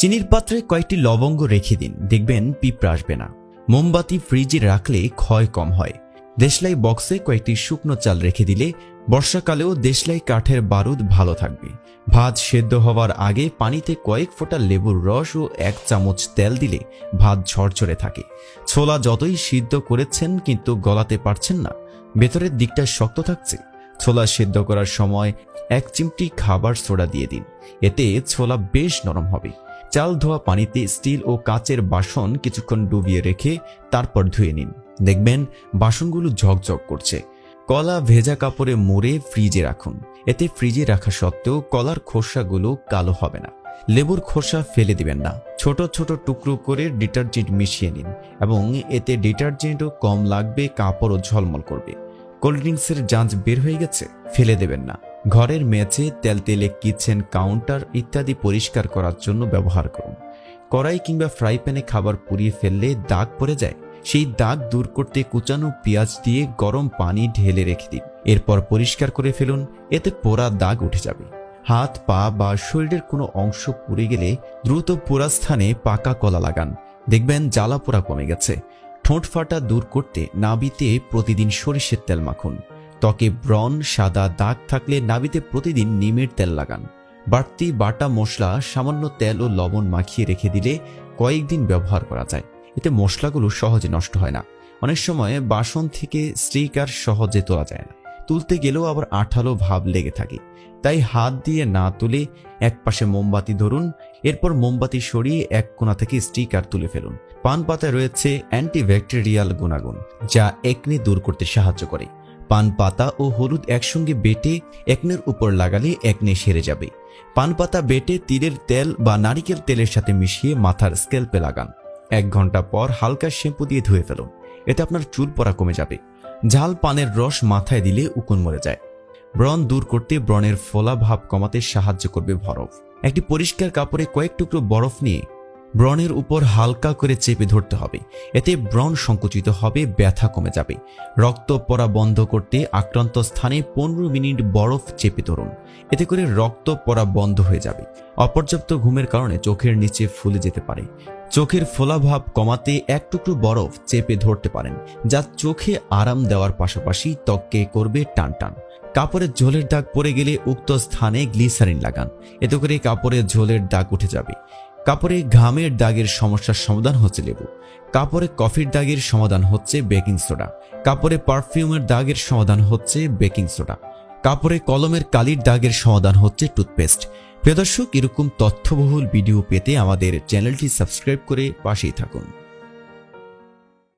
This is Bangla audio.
চিনির পাত্রে কয়েকটি লবঙ্গ রেখে দিন, দেখবেন পিঁপড়া আসবে না। মোমবাতি ফ্রিজে রাখলে ক্ষয় কম হয়। দেশলাই বক্সে কয়েকটি শুকনো চাল রেখে দিলে বর্ষাকালেও দেশলাই কাঠের বারুদ ভালো থাকবে। ভাত সেদ্ধ হওয়ার আগে পানিতে কয়েক ফোঁটা লেবুর রস ও 1 চামচ তেল দিলে ভাত ঝরঝরে থাকে। ছোলা যতই সিদ্ধ করেছেন কিন্তু গলাতে পারছেন না, ভেতরের দিকটা শক্ত থাকছে, ছোলা সিদ্ধ করার সময় 1 চিমটি খাবার সোডা দিয়ে দিন, এতে ছোলা বেশ নরম হবে। চাল ধোয়া পানিতে স্টিল ও কাচের বাসন কিছুক্ষণ ডুবিয়ে রেখে তারপর ধুয়ে নিন, দেখবেন বাসনগুলো ঝকঝক করছে। কলা ভেজা কাপড়ে মুড়ে ফ্রিজে রাখুন, এতে ফ্রিজে রাখা সত্ত্বেও কলার খোসাগুলো কালো হবে না। লেবুর খোসা ফেলে দিবেন না, ছোট ছোট টুকরো করে ডিটারজেন্ট মিশিয়ে নিন এবং এতে ডিটারজেন্টও কম লাগবে, কাপড়ও ঝলমল করবে। কোল্ড ড্রিঙ্কসের জাঁজ বের হয়ে গেছে, ফেলে দেবেন না। ঘরের মেঝে, তেলতেলে কিচেন কাউন্টার ইত্যাদি পরিষ্কার করার জন্য ব্যবহার করুন। কড়াই কিংবা ফ্রাই প্যানে খাবার পুড়িয়ে ফেললে দাগ পড়ে যায়, সেই দাগ দূর করতে কুচানো পেঁয়াজ দিয়ে গরম পানি ঢেলে রেখে দিন, এরপর পরিষ্কার করে ফেলুন, এতে পোড়া দাগ উঠে যাবে। হাত, পা বা শরীরের কোনো অংশ পুড়ে গেলে দ্রুত পোড়া স্থানে পাকা কলা লাগান, দেখবেন জ্বালা পোড়া কমে গেছে। ঠোঁট ফাটা দূর করতে নাভিতে প্রতিদিন সরিষের তেল মাখুন। ত্বকে ব্রণ, সাদা দাগ থাকলে নাভিতে প্রতিদিন নিমের তেল লাগান। বাড়তি বাটা মশলা সামান্য তেল ও লবণ মাখিয়ে রেখে দিলে কয়েকদিন ব্যবহার করা যায়, এতে মশলাগুলো সহজে নষ্ট হয় না। অনেক সময় বাসন থেকে স্টিকার সহজে তোলা যায় না, তুলতে গেলেও আবার আঠালো ভাব লেগে থাকে, তাই হাত দিয়ে না তুলে এক পাশে মোমবাতি ধরুন, এরপর মোমবাতি সরিয়ে এক কোণা থেকে স্টিকার তুলে ফেলুন। পান পাতায় রয়েছে অ্যান্টিব্যাকটেরিয়াল গুণাগুণ, যা একনে দূর করতে সাহায্য করে। পান পাতা ও হলুদ একসঙ্গে বেটে একনের উপর লাগালে একনে সেরে যাবে। পান পাতা বেটে তিলের তেল বা নারিকেল তেলের সাথে মিশিয়ে মাথার স্ক্যাল্পে লাগান। 1 ঘন্টা পর হালকা শ্যাম্পু দিয়ে ধুয়ে ফেলুন, এতে আপনার চুল পড়া কমে যাবে। ঝাল পানের রস মাথায় দিলে উকুন মরে যায়। ব্রণ দূর করতে ব্রণের ফোলা ভাব কমাতে সাহায্য করবে বরফ। একটি পরিষ্কার কাপড়ে কয়েক টুকরো বরফ নিয়ে ব্রণের উপর হালকা করে চেপে ধরতে হবে, এতে ব্রণ সংকুচিত হবে, ব্যথা কমে যাবে। রক্ত পড়া বন্ধ করতে আক্রান্ত স্থানে 15 মিনিট বরফ চেপে ধরুন, এতে করে রক্ত পড়া বন্ধ হয়ে যাবে। অপর্যাপ্ত ঘুমের কারণে চোখের নিচে ফুলে যেতে পারে, চোখের ফোলাভাব কমাতে 1 টুকরো বরফ চেপে ধরতে পারেন, যা চোখে আরাম দেওয়ার পাশাপাশি ত্বককে করবে টানটান। কাপড়ের ঝোলের দাগ পড়ে গেলে উক্ত স্থানে গ্লিসারিন লাগান, এতে করে কাপড়ের ঝোলের দাগ উঠে যাবে। কাপড়ে ঘামের দাগের সমস্যার সমাধান হচ্ছে লেবু। কাপড়ে কফির দাগের সমাধান হচ্ছে বেকিং সোডা। কাপড়ে পারফিউমের দাগের সমাধান হচ্ছে বেকিং সোডা। কাপড়ে কলমের কালির দাগের সমাধান হচ্ছে টুথপেস্ট। প্রিয় দর্শক, এরকম তথ্যবহুল ভিডিও পেতে আমাদের চ্যানেলটি সাবস্ক্রাইব করে পাশেই থাকুন।